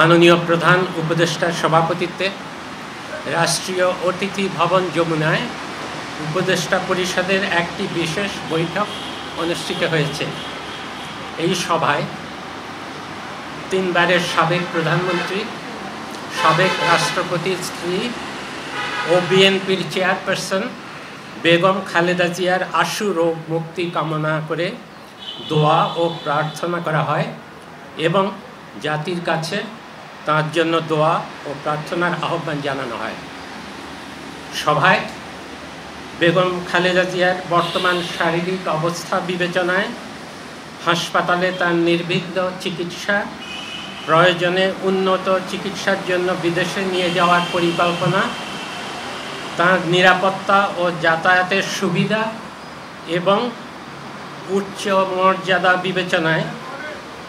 মাননীয় প্রধান উপদেষ্টার সভাপতিত্বে রাষ্ট্রীয় অতিথি ভবন যমুনায় উপদেষ্টা পরিষদের একটি বিশেষ বৈঠক অনুষ্ঠিত হয়েছে। এই সভায় তিনবারের সাবেক প্রধানমন্ত্রী, সাবেক রাষ্ট্রপতির স্ত্রী ও বিএনপির চেয়ারপারসন বেগম খালেদা জিয়ার আশু রোগ মুক্তি কামনা করে দোয়া ও প্রার্থনা করা হয় এবং জাতির কাছে তার জন্য দোয়া ও প্রার্থনার আহ্বান জানানো হয়। সভায় বেগম খালেদা জিয়ার বর্তমান শারীরিক অবস্থা বিবেচনায় হাসপাতালে তার নির্বিঘ্ন চিকিৎসা, প্রয়োজনে উন্নত চিকিৎসার জন্য বিদেশে নিয়ে যাওয়ার পরিকল্পনা, তার নিরাপত্তা ও যাতায়াতের সুবিধা এবং উচ্চ মর্যাদা বিবেচনায়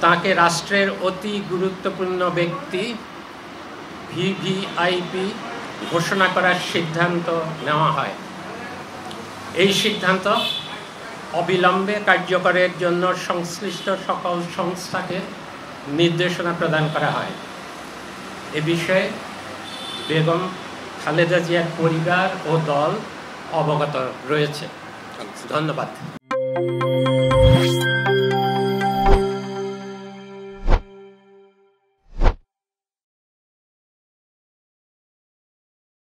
তাকে রাষ্ট্রের অতি গুরুত্বপূর্ণ ব্যক্তি ভিভিআইপি ঘোষণা করার সিদ্ধান্ত নেওয়া হয়। এই সিদ্ধান্ত অবিলম্বে কার্যকরের জন্য সংশ্লিষ্ট সকল সংস্থাকে নির্দেশনা প্রদান করা হয়। এ বিষয়ে বেগম খালেদা জিয়ার পরিবার ও দল অবগত রয়েছে। ধন্যবাদ।